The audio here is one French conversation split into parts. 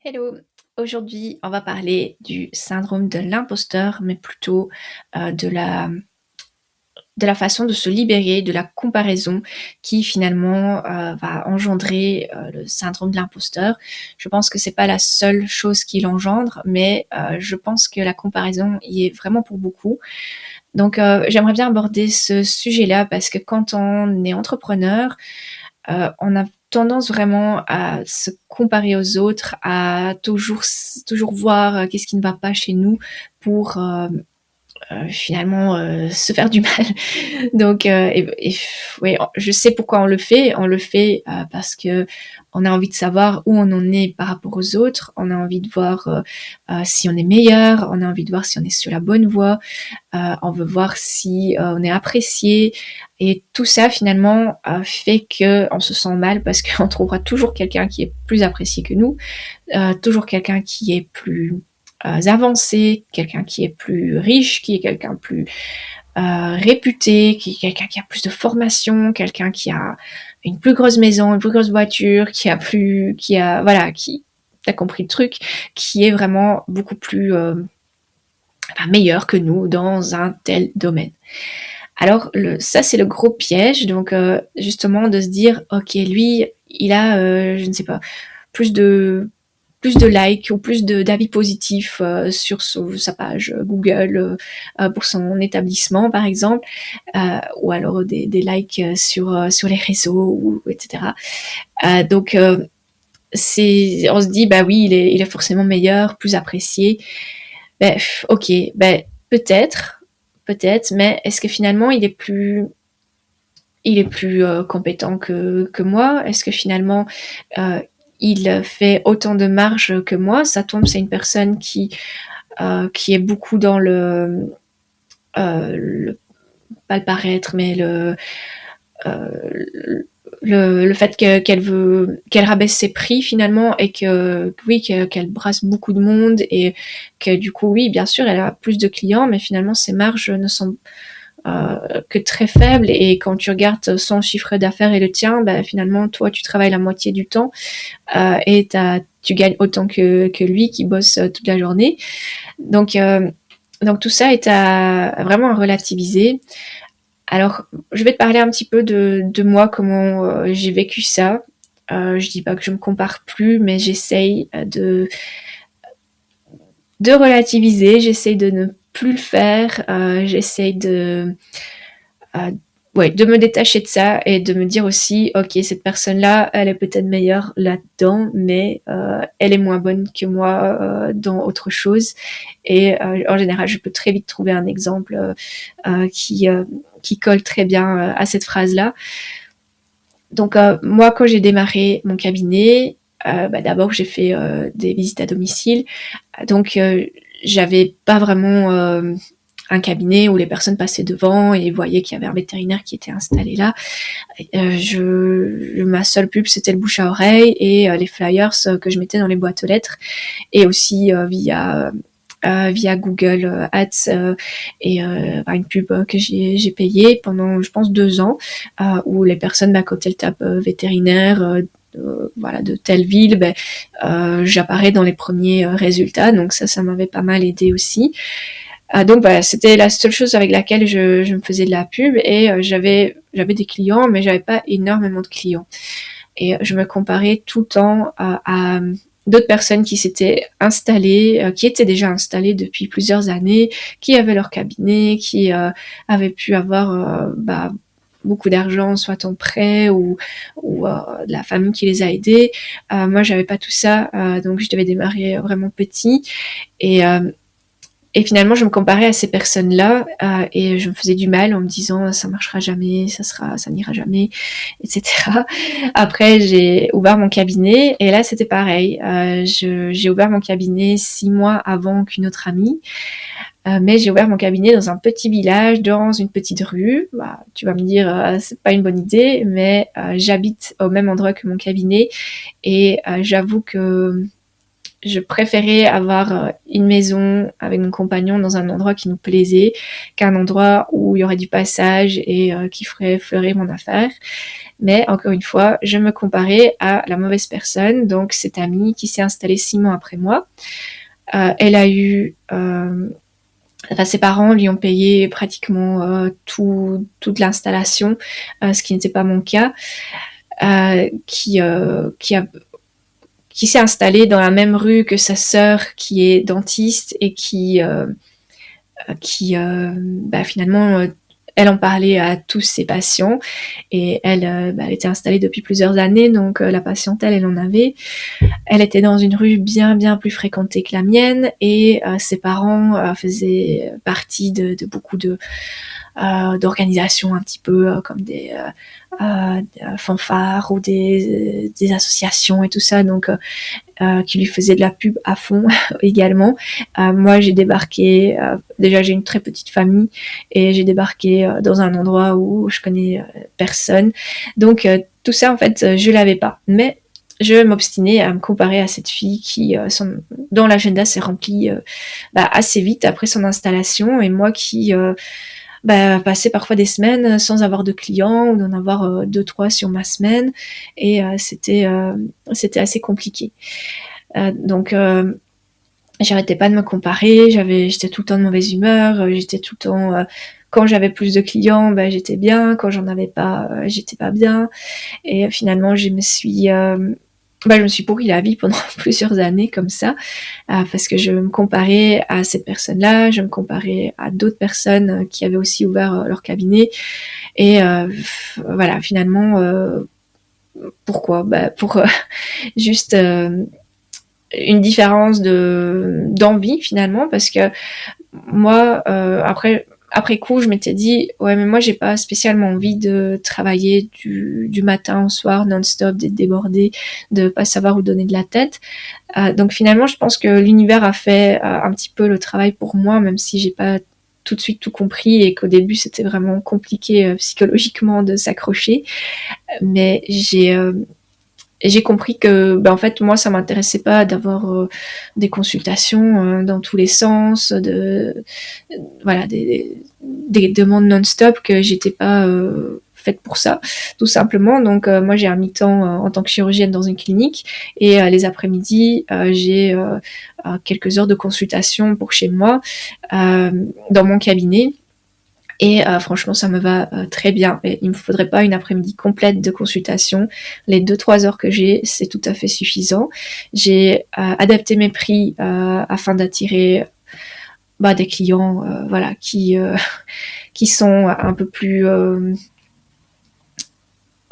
Hello, aujourd'hui on va parler du syndrome de l'imposteur, mais plutôt de la façon de se libérer de la comparaison qui finalement va engendrer le syndrome de l'imposteur. Je pense que c'est pas la seule chose qui l'engendre, mais je pense que la comparaison y est vraiment pour beaucoup. Donc j'aimerais bien aborder ce sujet-là parce que quand on est entrepreneur, on a tendance vraiment à se comparer aux autres, à toujours voir qu'est-ce qui ne va pas chez nous pour finalement se faire du mal. Donc, ouais, je sais pourquoi on le fait. On le fait parce que on a envie de savoir où on en est par rapport aux autres. On a envie de voir si on est meilleur. On a envie de voir si on est sur la bonne voie. On veut voir si on est apprécié. Et tout ça, finalement, fait qu'on se sent mal parce qu'on trouvera toujours quelqu'un qui est plus apprécié que nous, toujours quelqu'un qui est plus avancé, quelqu'un qui est plus riche, qui est quelqu'un plus réputé, qui est quelqu'un qui a plus de formation, quelqu'un qui a une plus grosse maison, une plus grosse voiture, qui t'as compris le truc, qui est vraiment beaucoup plus meilleur que nous dans un tel domaine. Alors ça c'est le gros piège, donc justement de se dire ok lui il a je ne sais pas plus de likes ou plus d'avis positifs sur sa page Google pour son établissement par exemple, ou alors des likes sur les réseaux, etc. Donc on se dit bah oui il est forcément meilleur, plus apprécié. Ben ok, ben peut-être, mais est-ce que finalement il est plus compétent que moi? Est-ce que finalement euh, il fait autant de marge que moi? Ça tombe, c'est une personne qui est beaucoup dans le pas le paraître, mais euh, le fait qu'elle rabaisse ses prix finalement et que oui qu'elle brasse beaucoup de monde et que du coup oui bien sûr elle a plus de clients mais finalement ses marges ne sont que très faible, et quand tu regardes son chiffre d'affaires et le tien, bah, finalement toi tu travailles la moitié du temps et tu gagnes autant que lui qui bosse toute la journée. Donc tout ça est vraiment à relativiser. Alors je vais te parler un petit peu de moi, comment j'ai vécu ça. Je dis pas que je me compare plus, mais j'essaye de relativiser, j'essaye de ne plus le faire, j'essaye euh, ouais, de me détacher de ça et de me dire aussi, ok, cette personne-là, elle est peut-être meilleure là-dedans, mais elle est moins bonne que moi dans autre chose. Et en général, je peux très vite trouver un exemple qui colle très bien à cette phrase-là. Donc moi, quand j'ai démarré mon cabinet, bah, d'abord j'ai fait des visites à domicile. Donc j'avais pas vraiment un cabinet où les personnes passaient devant et voyaient qu'il y avait un vétérinaire qui était installé là. Ma seule pub, c'était le bouche à oreille et les flyers que je mettais dans les boîtes aux lettres, et aussi via Google Ads, et une pub que j'ai payée pendant, je pense, 2 ans, où les personnes, quand elles tapent vétérinaire, voilà, de telle ville, j'apparais dans les premiers résultats, donc ça m'avait pas mal aidé aussi. Donc c'était la seule chose avec laquelle je me faisais de la pub, et j'avais des clients, mais j'avais pas énormément de clients. Et je me comparais tout le temps à d'autres personnes qui s'étaient installées, qui étaient déjà installées depuis plusieurs années, qui avaient leur cabinet, qui avaient pu avoir beaucoup d'argent, soit en prêt ou de la famille qui les a aidés. Moi, j'avais pas tout ça, donc je devais démarrer vraiment petit. Et finalement, je me comparais à ces personnes-là et je me faisais du mal en me disant ça marchera jamais, ça n'ira jamais, etc. Après, j'ai ouvert mon cabinet et là, c'était pareil. J'ai ouvert mon cabinet 6 mois avant qu'une autre amie, mais j'ai ouvert mon cabinet dans un petit village, dans une petite rue. Bah, tu vas me dire, c'est pas une bonne idée, mais j'habite au même endroit que mon cabinet et j'avoue que je préférais avoir une maison avec mon compagnon dans un endroit qui nous plaisait qu'un endroit où il y aurait du passage et qui ferait fleurir mon affaire. Mais encore une fois, je me comparais à la mauvaise personne, donc cette amie qui s'est installée 6 mois après moi. Elle a eu Enfin, ses parents lui ont payé pratiquement toute l'installation, ce qui n'était pas mon cas, qui s'est installée dans la même rue que sa sœur qui est dentiste et qui finalement elle en parlait à tous ses patients et elle était installée depuis plusieurs années, donc la patientèle elle en avait. Elle était dans une rue bien bien plus fréquentée que la mienne et ses parents faisaient partie de beaucoup d'organisations un petit peu comme des fanfares ou des associations et tout ça, donc qui lui faisaient de la pub à fond également. Moi, j'ai débarqué, déjà j'ai une très petite famille et j'ai débarqué dans un endroit où je connais personne. Donc tout ça, en fait, je l'avais pas. Mais je m'obstinais à me comparer à cette fille dont l'agenda s'est rempli assez vite après son installation et moi qui passais parfois des semaines sans avoir de clients ou d'en avoir deux, trois sur ma semaine et c'était assez compliqué. Donc j'arrêtais pas de me comparer, j'étais tout le temps de mauvaise humeur, j'étais tout le temps quand j'avais plus de clients, j'étais bien, quand j'en avais pas, j'étais pas bien. Et finalement, je me suis pourri la vie pendant plusieurs années comme ça, parce que je me comparais à cette personne-là, je me comparais à d'autres personnes qui avaient aussi ouvert leur cabinet. Et voilà, finalement, pourquoi pour juste une différence d'envie finalement, parce que moi, après coup, je m'étais dit, ouais, mais moi, j'ai pas spécialement envie de travailler du matin au soir, non-stop, d'être débordée, de pas savoir où donner de la tête. Donc finalement, je pense que l'univers a fait un petit peu le travail pour moi, même si j'ai pas tout de suite tout compris et qu'au début, c'était vraiment compliqué psychologiquement de s'accrocher. Mais j'ai compris que en fait moi ça m'intéressait pas d'avoir des consultations dans tous les sens, voilà des demandes non-stop, que j'étais pas faite pour ça tout simplement. Donc moi j'ai un mi-temps en tant que chirurgienne dans une clinique et les après-midi j'ai quelques heures de consultation pour chez moi dans mon cabinet. Et franchement, ça me va très bien. Et il me faudrait pas une après-midi complète de consultation. Les 2-3 heures que j'ai, c'est tout à fait suffisant. J'ai adapté mes prix afin d'attirer des clients voilà, qui sont un peu plus, on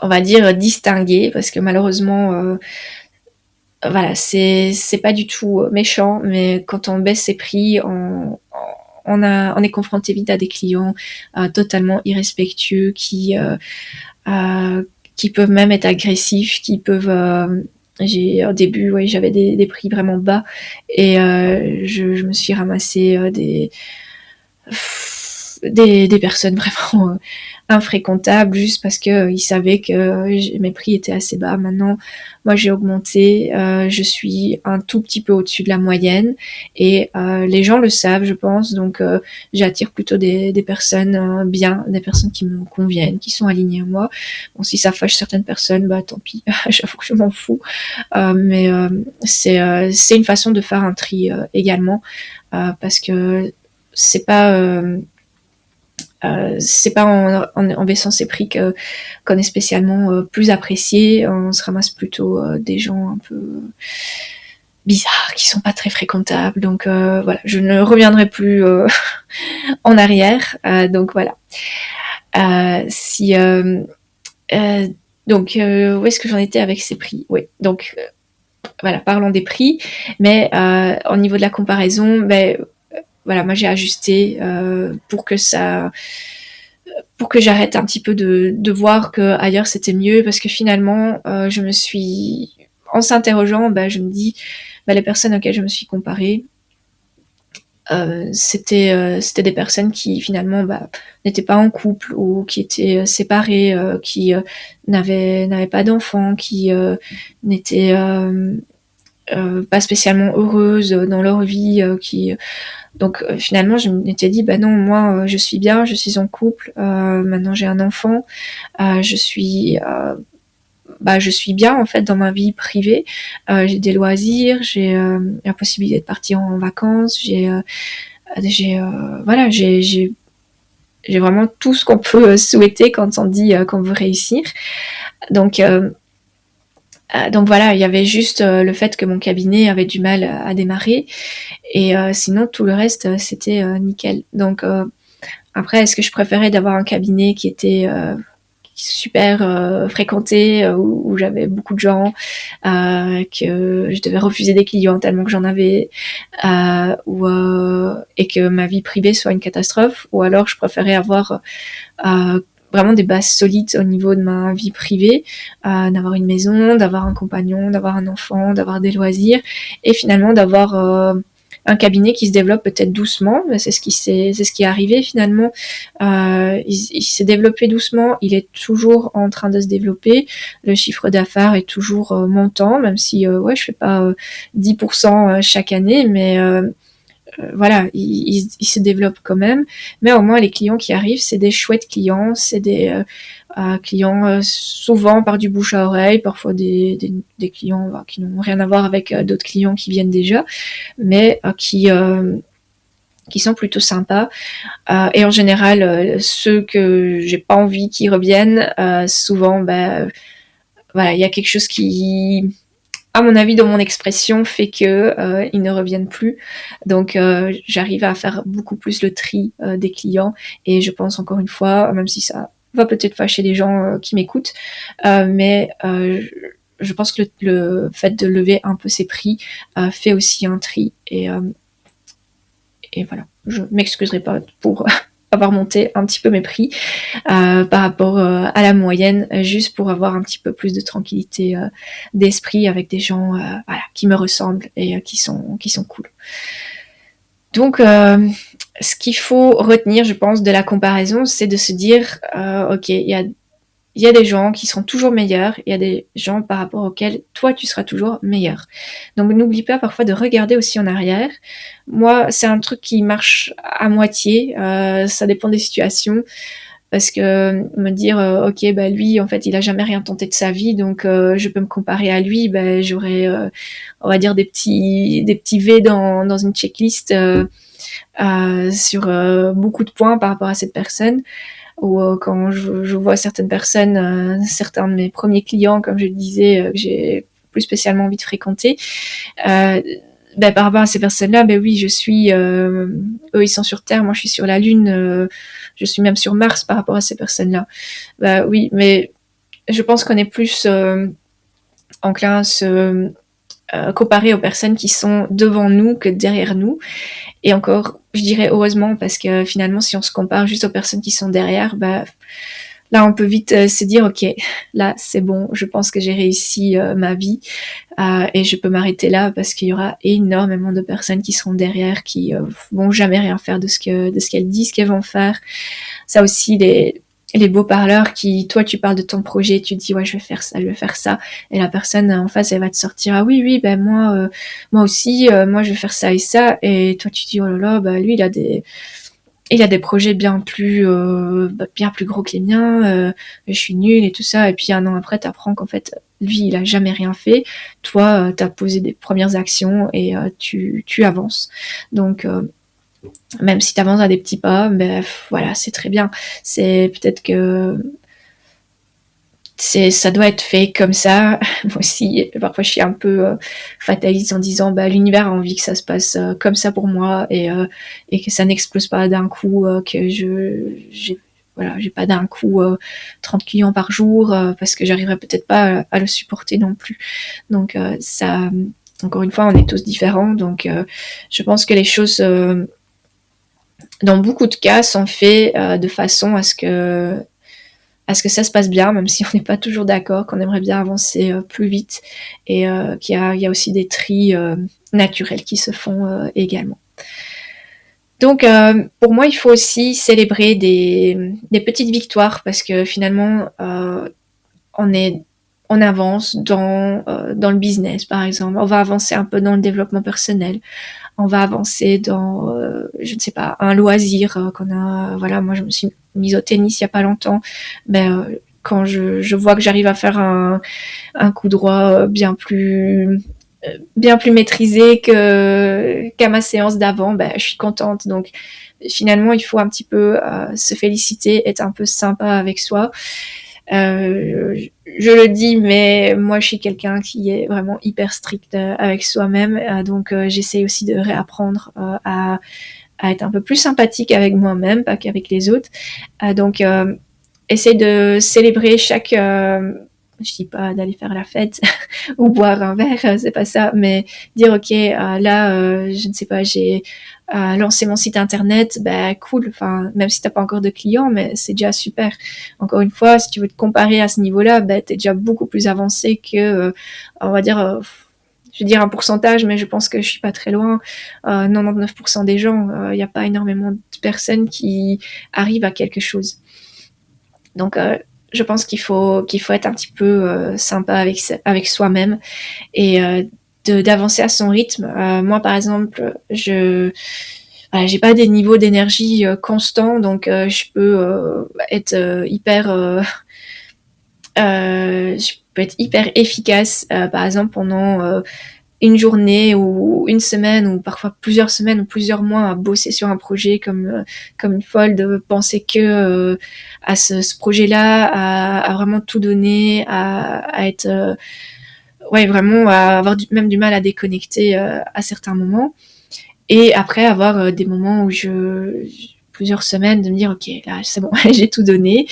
va dire, distingués. Parce que malheureusement, voilà, c'est pas du tout méchant, mais quand on baisse ses prix, on est confronté vite à des clients totalement irrespectueux qui peuvent même être agressifs, qui peuvent au début, ouais, j'avais des prix vraiment bas et je me suis ramassé des personnes vraiment infréquentables juste parce que ils savaient que mes prix étaient assez bas. Maintenant, moi j'ai augmenté, je suis un tout petit peu au-dessus de la moyenne et les gens le savent, je pense. Donc j'attire plutôt des personnes bien, des personnes qui me conviennent, qui sont alignées à moi. Bon, si ça fâche certaines personnes, tant pis, j'avoue que je m'en fous. Mais c'est une façon de faire un tri également parce que c'est pas en baissant ses prix qu'on est spécialement plus apprécié. On se ramasse plutôt des gens un peu bizarres qui sont pas très fréquentables. Donc voilà, je ne reviendrai plus en arrière. Donc voilà. Si donc où est-ce que j'en étais avec ces prix? Oui. Donc voilà, parlons des prix. Mais au niveau de la comparaison, voilà, moi j'ai ajusté pour que j'arrête un petit peu de voir que ailleurs c'était mieux, parce que finalement en s'interrogeant, je me dis les personnes auxquelles je me suis comparée, c'était des personnes qui finalement n'étaient pas en couple ou qui étaient séparées, qui n'avaient pas d'enfants, qui n'étaient pas spécialement heureuses dans leur vie, donc finalement je m'étais dit: «Bah non, moi, je suis bien, je suis en couple, maintenant j'ai un enfant, je suis, je suis bien en fait dans ma vie privée, j'ai des loisirs, j'ai, la possibilité de partir en vacances, voilà, j'ai vraiment tout ce qu'on peut souhaiter quand on dit qu'on veut réussir. Donc, donc voilà, il y avait juste le fait que mon cabinet avait du mal à démarrer. Et sinon, tout le reste, c'était nickel. Donc après, est-ce que je préférais d'avoir un cabinet qui était super fréquenté, où j'avais beaucoup de gens, que je devais refuser des clients tellement que j'en avais, et que ma vie privée soit une catastrophe, ou alors je préférais avoir vraiment des bases solides au niveau de ma vie privée, d'avoir une maison, d'avoir un compagnon, d'avoir un enfant, d'avoir des loisirs, et finalement d'avoir un cabinet qui se développe peut-être doucement. C'est ce qui est arrivé finalement. Il s'est développé doucement, il est toujours en train de se développer. Le chiffre d'affaires est toujours montant, même si ouais, je fais pas 10% chaque année, mais voilà, il se développe quand même. Mais au moins les clients qui arrivent, c'est des chouettes clients, c'est des clients souvent par du bouche à oreille, parfois des clients qui n'ont rien à voir avec d'autres clients qui viennent déjà, mais qui sont plutôt sympas. Et en général, ceux que j'ai pas envie qu'ils reviennent, souvent, voilà, il y a quelque chose qui, à mon avis, dans mon expression, fait que ils ne reviennent plus. Donc, j'arrive à faire beaucoup plus le tri des clients. Et je pense encore une fois, même si ça va peut-être fâcher les gens qui m'écoutent, mais je pense que le fait de lever un peu ses prix fait aussi un tri. Et voilà, je m'excuserai pas pour avoir monté un petit peu mes prix par rapport à la moyenne, juste pour avoir un petit peu plus de tranquillité d'esprit avec des gens voilà, qui me ressemblent et qui sont cool. Donc, ce qu'il faut retenir, je pense, de la comparaison, c'est de se dire, ok, il y a des gens qui seront toujours meilleurs, il y a des gens par rapport auxquels toi tu seras toujours meilleur. Donc n'oublie pas parfois de regarder aussi en arrière. Moi, c'est un truc qui marche à moitié, ça dépend des situations. Parce que me dire ok, bah lui en fait il a jamais rien tenté de sa vie, donc je peux me comparer à lui, bah j'aurais on va dire des petits V dans une checklist sur beaucoup de points par rapport à cette personne. Ou quand je vois certaines personnes, certains de mes premiers clients, comme je le disais, que j'ai plus spécialement envie de fréquenter, euh, par rapport à ces personnes-là, oui, eux ils sont sur Terre, moi je suis sur la Lune, je suis même sur Mars par rapport à ces personnes-là. Oui, mais je pense qu'on est plus enclin à se comparer aux personnes qui sont devant nous que derrière nous. Et encore, je dirais heureusement, parce que finalement, si on se compare juste aux personnes qui sont derrière, là, on peut vite se dire, ok, là, c'est bon, je pense que j'ai réussi ma vie et je peux m'arrêter là parce qu'il y aura énormément de personnes qui seront derrière, qui vont jamais rien faire de ce qu'elles disent qu'elles vont faire. Ça aussi, les beaux parleurs qui, toi, tu parles de ton projet, tu dis, ouais, je vais faire ça, je vais faire ça. Et la personne en face, elle va te sortir, ah oui, oui, moi aussi, moi, je vais faire ça et ça. Et toi, tu dis, oh là là, lui, il a des projets bien plus gros que les miens, je suis nulle et tout ça. Et puis un an après, t'apprends qu'en fait, lui, il a jamais rien fait. Toi, t'as posé des premières actions et tu avances. Donc, même si t'avances à des petits pas, voilà, c'est très bien. C'est peut-être que ça doit être fait comme ça. Moi aussi, parfois je suis un peu fataliste en disant l'univers a envie que ça se passe comme ça pour moi et que ça n'explose pas d'un coup, que j'ai pas d'un coup 30 clients par jour parce que j'arriverai peut-être pas à le supporter non plus. Donc ça, encore une fois, on est tous différents. Donc je pense que les choses dans beaucoup de cas sont faites de façon à ce que ça se passe bien, même si on n'est pas toujours d'accord, qu'on aimerait bien avancer plus vite, et qu'il y a aussi des tris naturels qui se font également. Donc pour moi, il faut aussi célébrer des petites victoires, parce que finalement, on est on avance dans le business, par exemple. On va avancer un peu dans le développement personnel. On va avancer dans, je ne sais pas, un loisir qu'on a. Voilà, moi, je me suis mise au tennis il y a pas longtemps. Ben, quand je vois que j'arrive à faire un coup droit bien plus maîtrisé qu'à ma séance d'avant, ben, je suis contente. Donc, finalement, il faut un petit peu se féliciter, être un peu sympa avec soi. Je le dis, mais moi, je suis quelqu'un qui est vraiment hyper strict avec soi-même. Donc, j'essaie aussi de réapprendre à être un peu plus sympathique avec moi-même, pas qu'avec les autres. Donc, essaye de célébrer je dis pas d'aller faire la fête ou boire un verre, c'est pas ça, mais dire ok, là, je ne sais pas, j'ai lancé mon site internet, ben cool, enfin, même si t'as pas encore de clients, mais c'est déjà super. Encore une fois, si tu veux te comparer à ce niveau-là, ben t'es déjà beaucoup plus avancé que, on va dire, je vais dire un pourcentage, mais je pense que je suis pas très loin. 99% des gens, il n'y a pas énormément de personnes qui arrivent à quelque chose. Donc, je pense qu'il faut être un petit peu sympa avec soi-même et d'avancer à son rythme. Moi, par exemple, voilà, j'ai pas des niveaux d'énergie constants, donc je peux être je peux être hyper efficace, par exemple pendant une journée ou une semaine ou parfois plusieurs semaines ou plusieurs mois à bosser sur un projet comme une folle, de penser que à ce projet-là, à vraiment tout donner, à être ouais, vraiment à avoir même du mal à déconnecter à certains moments. Et après avoir des moments où plusieurs semaines de me dire ok, là c'est bon, j'ai tout donné,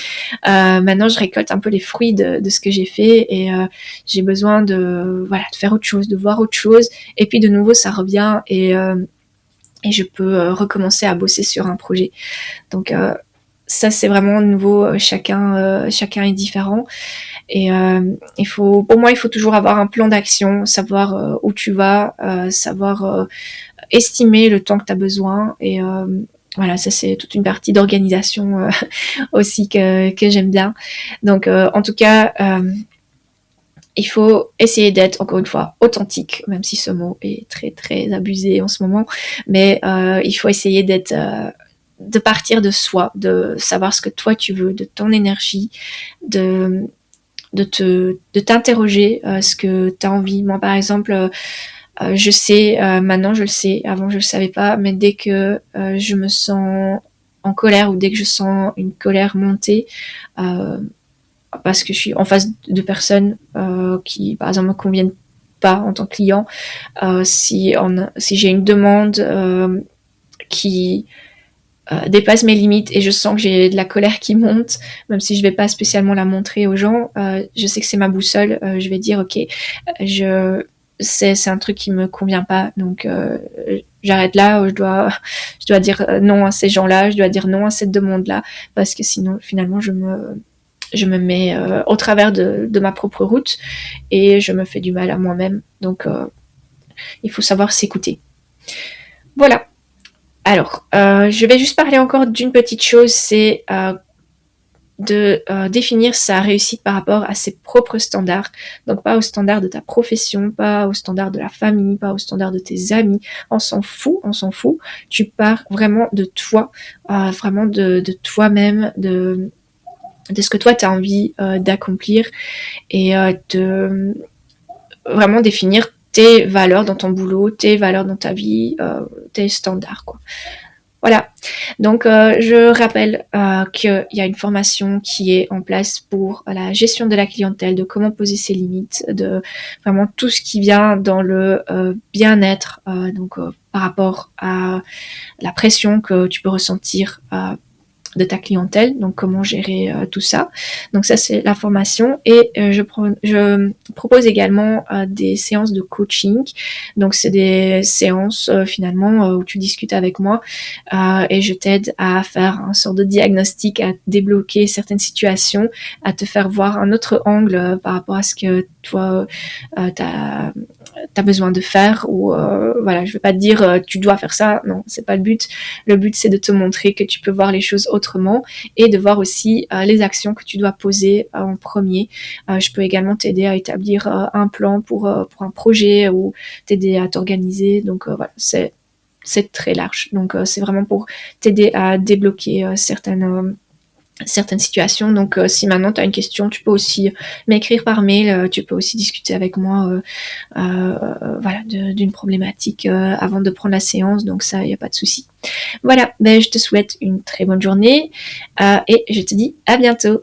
maintenant je récolte un peu les fruits de ce que j'ai fait et j'ai besoin de voilà, de faire autre chose, de voir autre chose, et puis de nouveau ça revient et je peux recommencer à bosser sur un projet. Donc ça c'est vraiment nouveau, chacun est différent. Et pour moi, il faut toujours avoir un plan d'action, savoir où tu vas, savoir estimer le temps que tu as besoin. Et voilà, ça c'est toute une partie d'organisation aussi que j'aime bien. Donc en tout cas, il faut essayer d'être, encore une fois, authentique, même si ce mot est très très abusé en ce moment. Mais il faut essayer de partir de soi, de savoir ce que toi tu veux, de ton énergie, de de t'interroger ce que tu as envie. Moi, par exemple, je sais, maintenant je le sais, avant je le savais pas, mais dès que je me sens en colère ou dès que je sens une colère monter, euh, parce que je suis en face de personnes qui, par exemple, me conviennent pas en tant que client, si j'ai une demande qui dépasse mes limites et je sens que j'ai de la colère qui monte, même si je vais pas spécialement la montrer aux gens, je sais que c'est ma boussole, je vais dire ok, c'est un truc qui me convient pas, donc j'arrête là, je dois dire non à ces gens-là, je dois dire non à cette demande-là, parce que sinon finalement je me mets au travers de ma propre route et je me fais du mal à moi-même, donc il faut savoir s'écouter. Voilà. Alors, je vais juste parler encore d'une petite chose, c'est de définir sa réussite par rapport à ses propres standards. Donc pas aux standards de ta profession, pas aux standards de la famille, pas aux standards de tes amis. On s'en fout, on s'en fout. Tu pars vraiment de toi, vraiment de toi-même, de ce que toi tu as envie d'accomplir et de vraiment définir tes valeurs dans ton boulot, tes valeurs dans ta vie, tes standards, quoi. Voilà. Donc, je rappelle qu'il y a une formation qui est en place pour la gestion de la clientèle, de comment poser ses limites, de vraiment tout ce qui vient dans le bien-être, donc par rapport à la pression que tu peux ressentir de ta clientèle, donc comment gérer tout ça. Donc ça c'est la formation et je propose également des séances de coaching. Donc c'est des séances finalement où tu discutes avec moi et je t'aide à faire un sort de diagnostic, à débloquer certaines situations, à te faire voir un autre angle par rapport à ce que toi tu as besoin de faire ou voilà, je vais pas te dire tu dois faire ça, non, c'est pas le but. Le but c'est de te montrer que tu peux voir les choses autrement et de voir aussi les actions que tu dois poser en premier. Je peux également t'aider à établir un plan pour un projet ou t'aider à t'organiser. Donc voilà, c'est très large. Donc c'est vraiment pour t'aider à débloquer certaines situations. Donc, si maintenant tu as une question, tu peux aussi m'écrire par mail, tu peux aussi discuter avec moi voilà, d'une problématique avant de prendre la séance. Donc ça, il n'y a pas de souci. Voilà, ben, je te souhaite une très bonne journée et je te dis à bientôt.